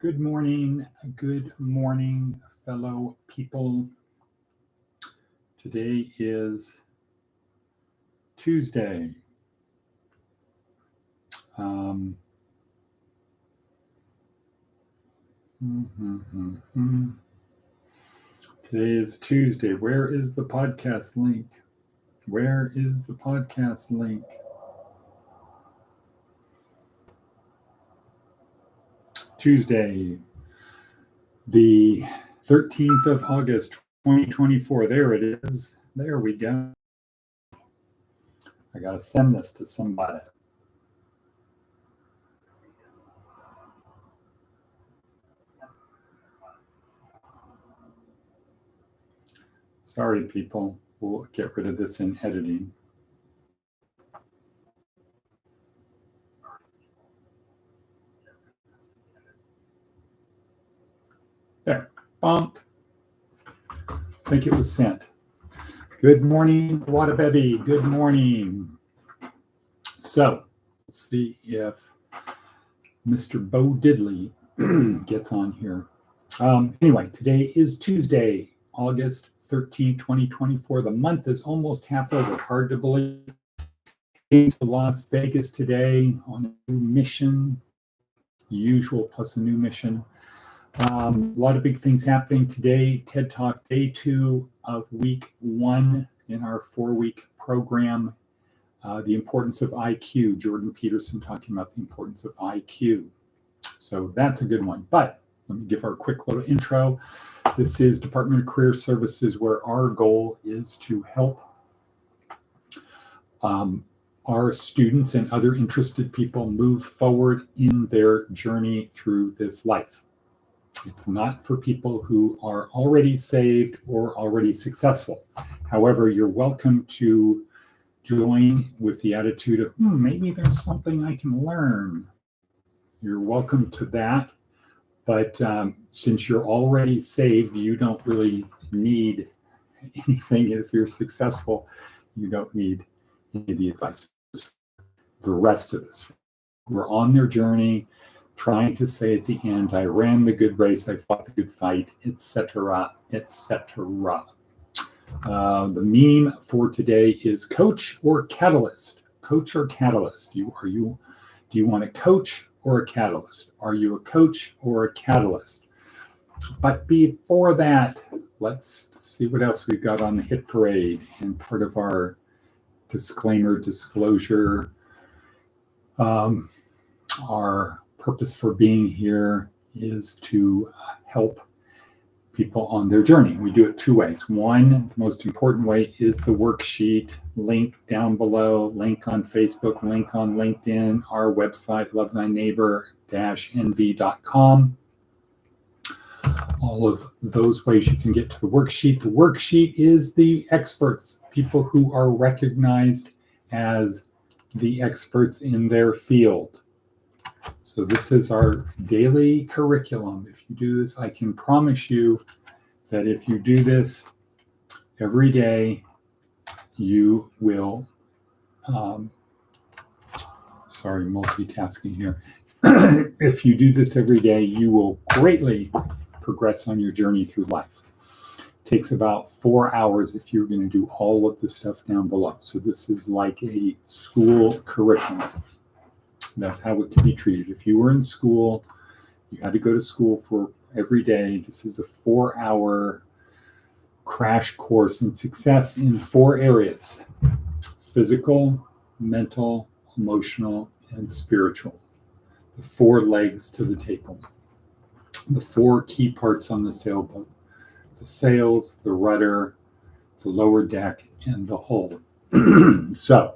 Good morning, fellow people. Today is Tuesday. Today is Tuesday. Where is the podcast link? Where is the podcast link? Tuesday, the 13th of August, 2024. There it is. There we go. I got to send this to somebody. Sorry, people. We'll get rid of this in editing. There. Bump. I think it was sent. Good morning, Wadabebi. Good morning. So, let's see if Mr. Bo Diddley gets on here. Anyway, today is Tuesday, August 13, 2024. The month is almost half over. Hard to believe. Came to Las Vegas today on a new mission, the usual plus a new mission. A lot of big things happening today. TED Talk Day 2 of week 1 in our 4-week program. The importance of IQ. Jordan Peterson talking about the importance of IQ. So that's a good one. But let me give our quick little intro. This is Department of Career Services, where our goal is to help our students and other interested people move forward in their journey through this life. It's not for people who are already saved or already successful. However, you're welcome to join with the attitude of, maybe there's something I can learn. You're welcome to that. But since you're already saved, you don't really need anything. If you're successful, you don't need any of the advice. The rest of us, we're on their journey, trying to say at the end, I ran the good race, I fought the good fight, etc., etc. The meme for today is coach or catalyst. Coach or catalyst. Do you want a coach or a catalyst? Are you a coach or a catalyst? But before that, let's see what else we've got on the hit parade. And part of our disclosure, our purpose for being here is to help people on their journey. We do it 2 ways. One, the most important way is the worksheet, link down below, link on Facebook, link on LinkedIn, our website, lovethyneighbor-nv.com. All of those ways you can get to the worksheet. The worksheet is the experts, people who are recognized as the experts in their field. So this is our daily curriculum. If you do this, I can promise you that if you do this every day, you will, multitasking here. If you do this every day, you will greatly progress on your journey through life. It takes about 4 hours if you're going to do all of the stuff down below. So this is like a school curriculum. That's how it can be treated. If you were in school, you had to go to school for every day. This is a 4-hour crash course in success in 4 areas: physical, mental, emotional, and spiritual. The 4 legs to the table. The 4 key parts on the sailboat: the sails, the rudder, the lower deck, and the hull. So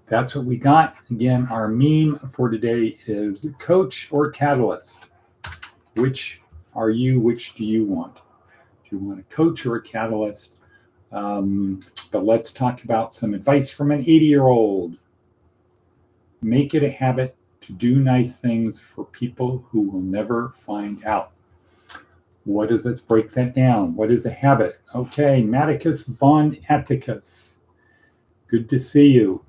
that's what we got. Again, our meme for today is coach or catalyst. Which are you? Which do you want? Do you want a coach or a catalyst? But let's talk about some advice from an 80-year-old. Make it a habit to do nice things for people who will never find out. Let's break that down. What is a habit? Okay, Maticus von Atticus. Good to see you.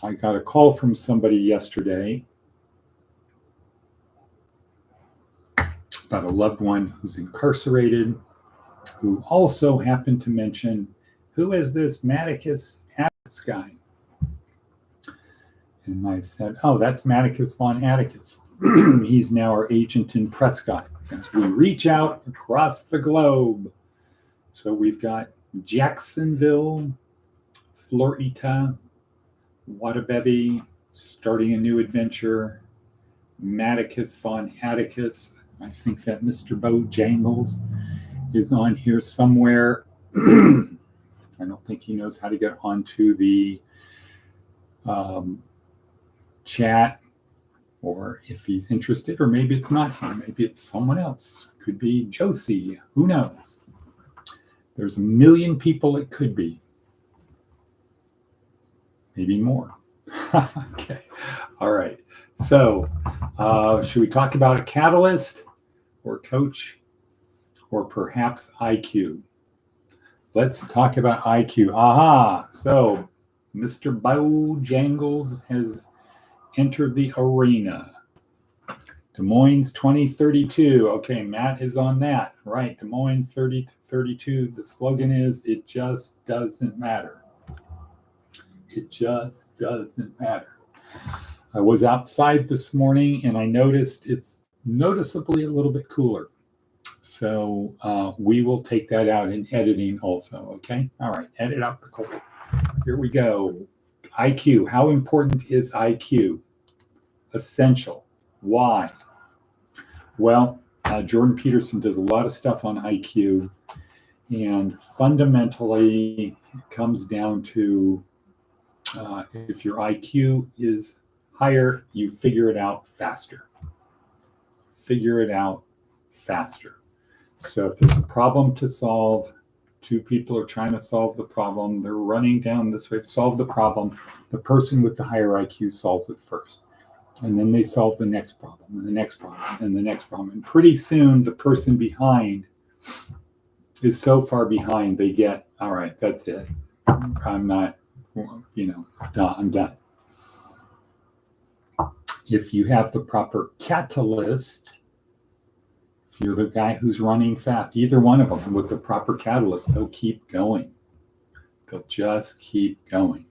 I got a call from somebody yesterday about a loved one who's incarcerated, who also happened to mention, who is this Atticus Atticus guy? And I said, oh, that's Atticus von Atticus. He's now our agent in Prescott as we reach out across the globe. So we've got Jacksonville, Florida, Watabebby, starting a new adventure, Atticus von Atticus. I think that Mr. Bojangles is on here somewhere. I don't think he knows how to get onto the chat, or if he's interested, or maybe it's not him, maybe it's someone else. Could be Josie, who knows? There's a million people it could be. Maybe more. Okay, all right. So should we talk about a catalyst or coach or perhaps IQ? Let's talk about IQ. Aha, so Mr. Bojangles has entered the arena. Des Moines 2032. Okay, Matt is on that. Right, Des Moines 3032. The slogan is, it just doesn't matter. It just doesn't matter. I was outside this morning and I noticed it's noticeably a little bit cooler. So we will take that out in editing also, okay? All right, edit out the cold. Here we go. IQ. How important is IQ? Essential. Why? Well, Jordan Peterson does a lot of stuff on IQ, and fundamentally it comes down to if your IQ is higher, you figure it out faster. Figure it out faster. So if there's a problem to solve, two people are trying to solve the problem, they're running down this way to solve the problem, the person with the higher IQ solves it first. And then they solve the next problem, and the next problem, and the next problem. And pretty soon, the person behind is so far behind, they get, all right, that's it. I'm not, done. I'm done. If you have the proper catalyst, if you're the guy who's running fast, either one of them with the proper catalyst, they'll keep going. They'll just keep going.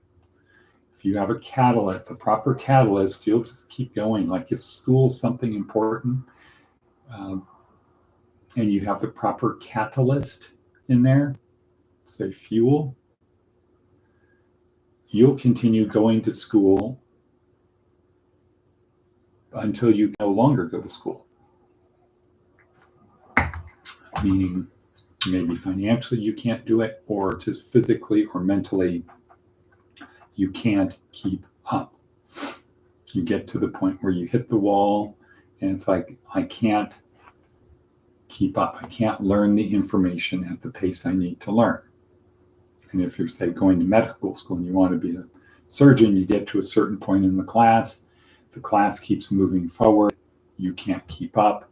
If you have a catalyst, the proper catalyst, you'll just keep going. Like if school's something important, and you have the proper catalyst in there, say fuel, you'll continue going to school until you no longer go to school. Meaning maybe financially you can't do it, or just physically or mentally you can't keep up. You get to the point where you hit the wall and it's like, I can't keep up. I can't learn the information at the pace I need to learn. And if you're, say, going to medical school and you want to be a surgeon, you get to a certain point in the class keeps moving forward, you can't keep up,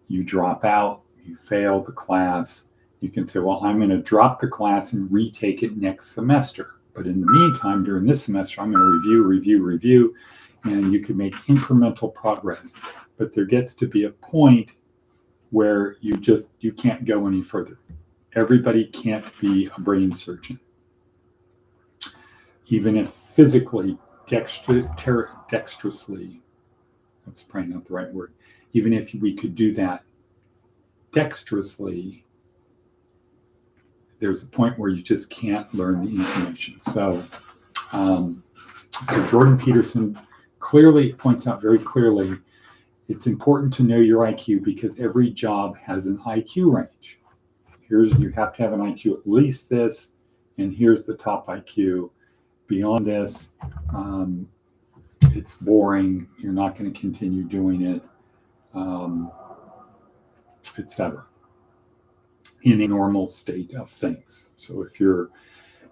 you drop out, you fail the class. You can say, well, I'm going to drop the class and retake it next semester. But in the meantime, during this semester, I'm going to review, and you can make incremental progress. But there gets to be a point where you can't go any further. Everybody can't be a brain surgeon. Even if physically, dexterously, that's probably not the right word, even if we could do that dexterously, there's a point where you just can't learn the information. So Jordan Peterson clearly points out very clearly, it's important to know your IQ because every job has an IQ range. You have to have an IQ at least this, and here's the top IQ. Beyond this, it's boring. You're not going to continue doing it, etc. In a normal state of things. So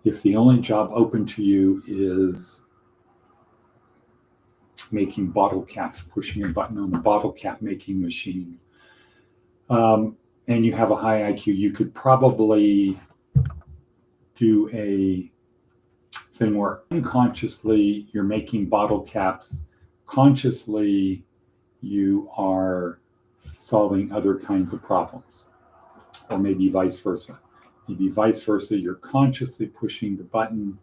if the only job open to you is making bottle caps, pushing a button on the bottle cap making machine, and you have a high IQ, you could probably do a thing where unconsciously you're making bottle caps, consciously you are solving other kinds of problems, or maybe vice versa. Maybe vice versa, you're consciously pushing the button,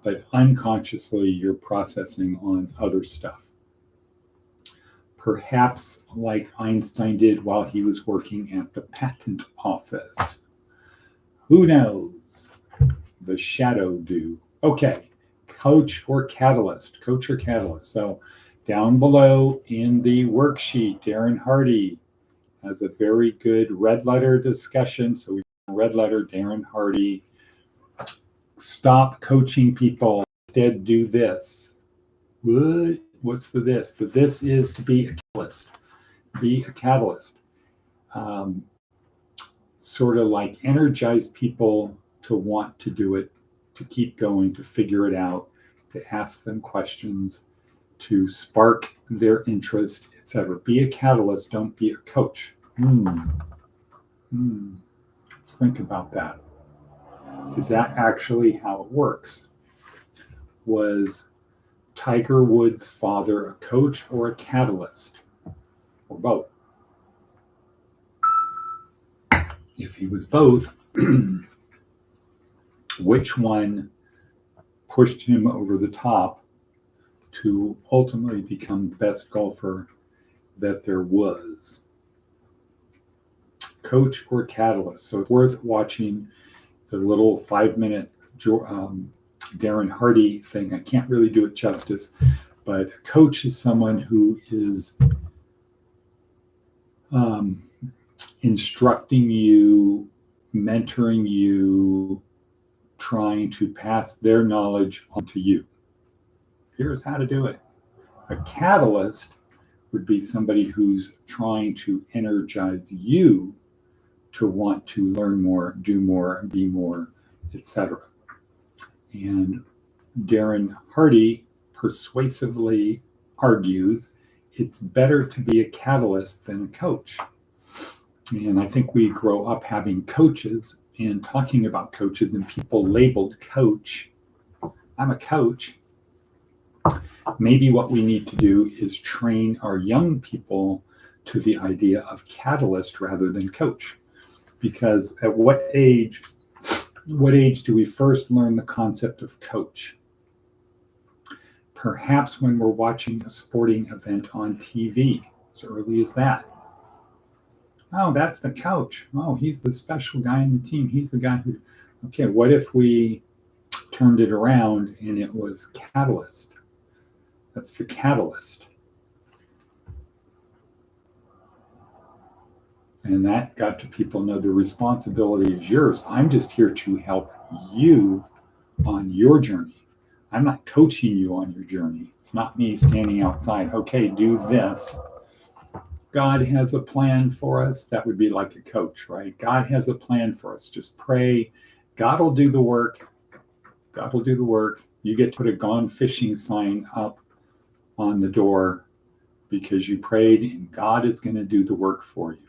but unconsciously you're processing on other stuff. Perhaps like Einstein did while he was working at the patent office. Who knows? The shadow do. Okay, coach or catalyst. Coach or catalyst. So down below in the worksheet, Darren Hardy has a very good red letter discussion. So we red letter Darren Hardy. Stop coaching people. Instead, do this. What's the this? The this is to be a catalyst. Be a catalyst. Sort of like energize people to want to do it, to keep going, to figure it out, to ask them questions, to spark their interest, etc. Be a catalyst, don't be a coach. Let's think about that. Is that actually how it works? Was Tiger Woods' father a coach or a catalyst? Or both? If he was both, which one pushed him over the top to ultimately become the best golfer that there was? Coach or catalyst? So it's worth watching the little 5-minute Darren Hardy thing. I can't really do it justice, but a coach is someone who is instructing you, mentoring you, trying to pass their knowledge on to you. Here's how to do it. A catalyst would be somebody who's trying to energize you to want to learn more, do more, be more, etc. And Darren Hardy persuasively argues it's better to be a catalyst than a coach. And I think we grow up having coaches and talking about coaches and people labeled coach. I'm a coach. Maybe what we need to do is train our young people to the idea of catalyst rather than coach. Because at what age do we first learn the concept of coach? Perhaps when we're watching a sporting event on TV, as early as that. Oh, that's the coach. Oh, he's the special guy in the team. He's the guy who, okay, what if we turned it around and it was catalyst? That's the catalyst. And that got to people know the responsibility is yours. I'm just here to help you on your journey. I'm not coaching you on your journey. It's not me standing outside. Okay, do this. God has a plan for us. That would be like a coach, right? God has a plan for us. Just pray. God will do the work. God will do the work. You get to put a gone fishing sign up on the door because you prayed, and God is going to do the work for you.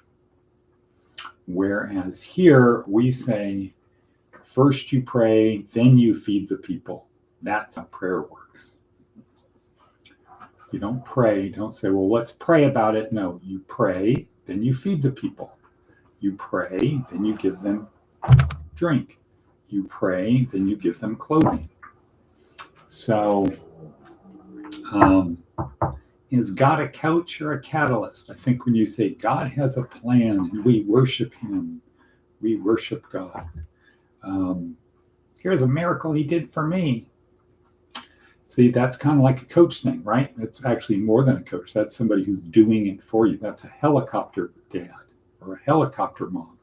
Whereas here we say, first you pray, then you feed the people. That's how prayer works. You don't pray, don't say, well, let's pray about it. No, you pray, then you feed the people. You pray, then you give them drink. You pray, then you give them clothing. So, is God a coach or a catalyst? I think when you say God has a plan and we worship him, we worship God. Here's a miracle he did for me. See, that's kind of like a coach thing, right? It's actually more than a coach. That's somebody who's doing it for you. That's a helicopter dad or a helicopter mom.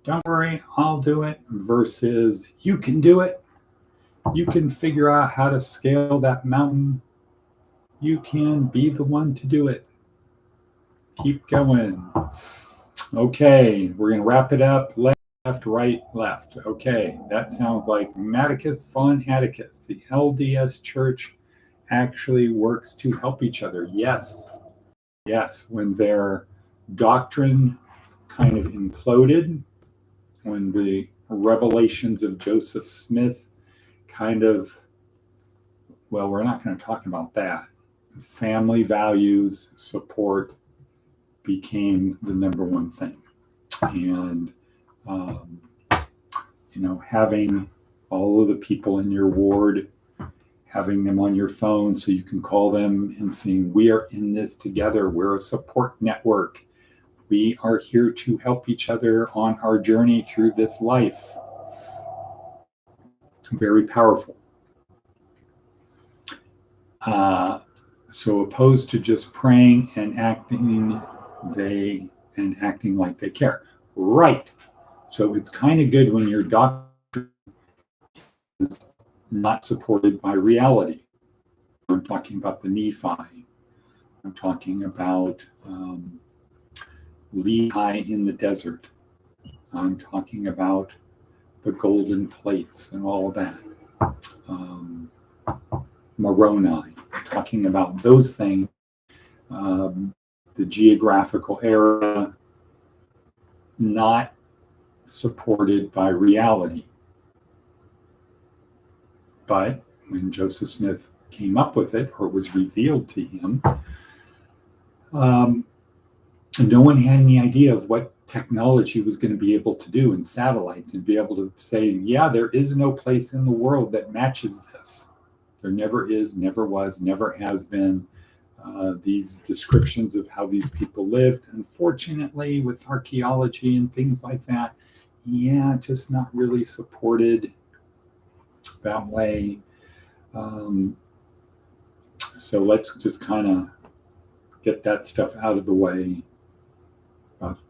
Don't worry, I'll do it. Versus, you can do it. You can figure out how to scale that mountain. You can be the one to do it. Keep going. Okay, we're going to wrap it up. Left, right, left. Okay, that sounds like Maticus von Atticus. The LDS Church actually works to help each other. Yes, when their doctrine kind of imploded, when the revelations of Joseph Smith kind of, well, we're not going to talk about that. Family values, support, became the number one thing. And, having all of the people in your ward, having them on your phone so you can call them and saying, we are in this together. We're a support network. We are here to help each other on our journey through this life. Very powerful. So opposed to just praying and acting like they care. Right. So it's kind of good when your doctor is not supported by reality. I'm talking about the Nephi. I'm talking about Lehi in the desert. I'm talking about the golden plates and all of that. Moroni, talking about those things, the geographical area, not supported by reality. But when Joseph Smith came up with it, or was revealed to him, no one had any idea of what technology was going to be able to do in satellites and be able to say, yeah, there is no place in the world that matches this. There never is, never was, never has been. These descriptions of how these people lived, unfortunately, with archaeology and things like that, just not really supported that way. So let's just kind of get that stuff out of the way.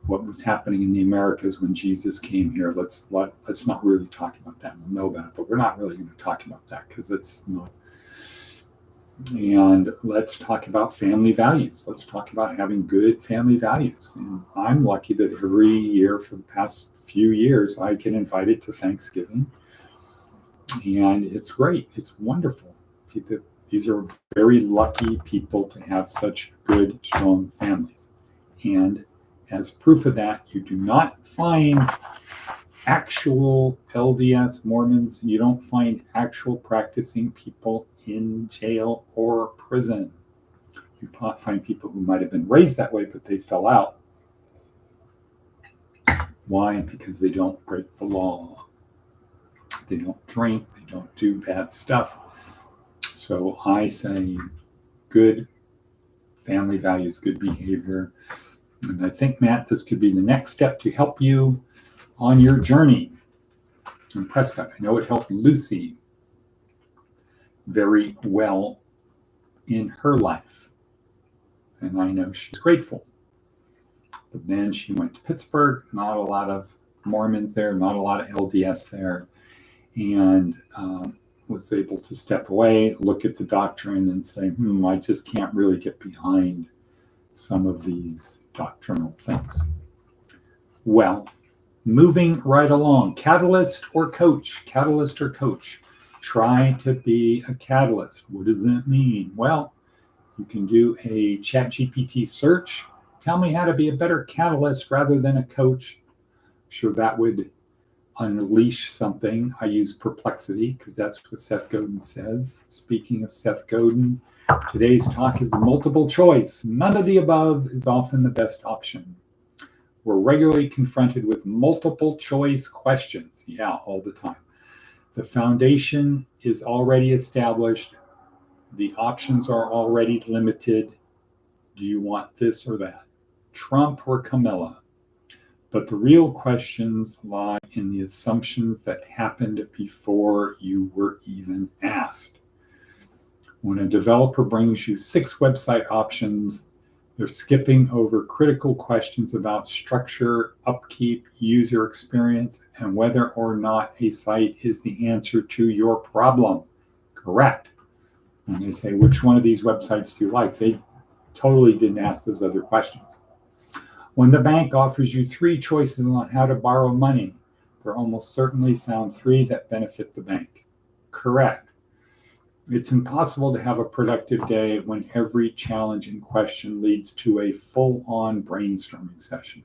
What was happening in the Americas when Jesus came here. Let's not really talk about that. We'll know about it, but we're not really going to talk about that because it's not. And let's talk about family values. Let's talk about having good family values. And I'm lucky that every year for the past few years, I get invited to Thanksgiving. And it's great. It's wonderful. These are very lucky people to have such good, strong families. And as proof of that, you do not find actual LDS Mormons. You don't find actual practicing people in jail or prison. You find people who might have been raised that way, but they fell out. Why? Because they don't break the law. They don't drink. They don't do bad stuff. So I say good family values, good behavior. And I think, Matt, this could be the next step to help you on your journey. And Prescott, I know it helped Lucy very well in her life. And I know she's grateful. But then she went to Pittsburgh, not a lot of Mormons there, not a lot of LDS there, and was able to step away, look at the doctrine and say, I just can't really get behind some of these doctrinal things. Well, moving right along, catalyst or coach. Try to be a catalyst. What does that mean? Well, you can do a ChatGPT search. Tell me how to be a better catalyst rather than a coach. I'm sure that would unleash something. I use perplexity because that's what Seth Godin says. Speaking of Seth Godin, today's talk is multiple choice. None of the above is often the best option. We're regularly confronted with multiple choice questions. Yeah, all the time. The foundation is already established. The options are already limited. Do you want this or that? Trump or Camilla? But the real questions lie in the assumptions that happened before you were even asked. When a developer brings you 6 website options, they're skipping over critical questions about structure, upkeep, user experience, and whether or not a site is the answer to your problem. Correct. And they say, which one of these websites do you like? They totally didn't ask those other questions. When the bank offers you 3 choices on how to borrow money, they're almost certainly found 3 that benefit the bank. Correct. It's impossible to have a productive day when every challenge in question leads to a full-on brainstorming session.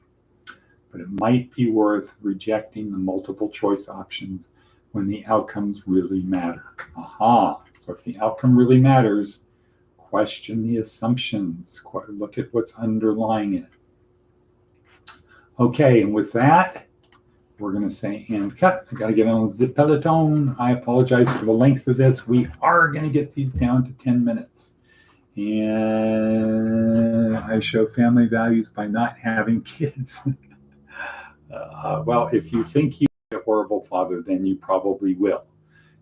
But it might be worth rejecting the multiple choice options when the outcomes really matter. Aha! So if the outcome really matters, question the assumptions. Look at what's underlying it. Okay, and with that, we're going to say and cut. I got to get on the peloton. I apologize for the length of this. We are going to get these down to 10 minutes. And I show family values by not having kids. Well, if you think you're a horrible father, then you probably will,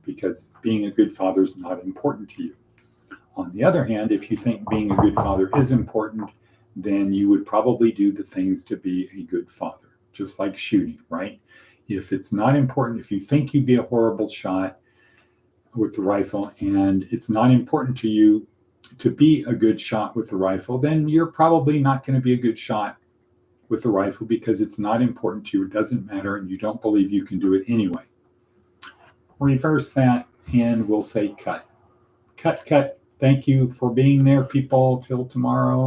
because being a good father is not important to you. On the other hand, if you think being a good father is important, then you would probably do the things to be a good father, just like shooting, right? If it's not important, if you think you'd be a horrible shot with the rifle and it's not important to you to be a good shot with the rifle, then you're probably not going to be a good shot with the rifle because it's not important to you, it doesn't matter, and you don't believe you can do it anyway. Reverse that and we'll say cut. Cut, cut. Thank you for being there, people. Till tomorrow.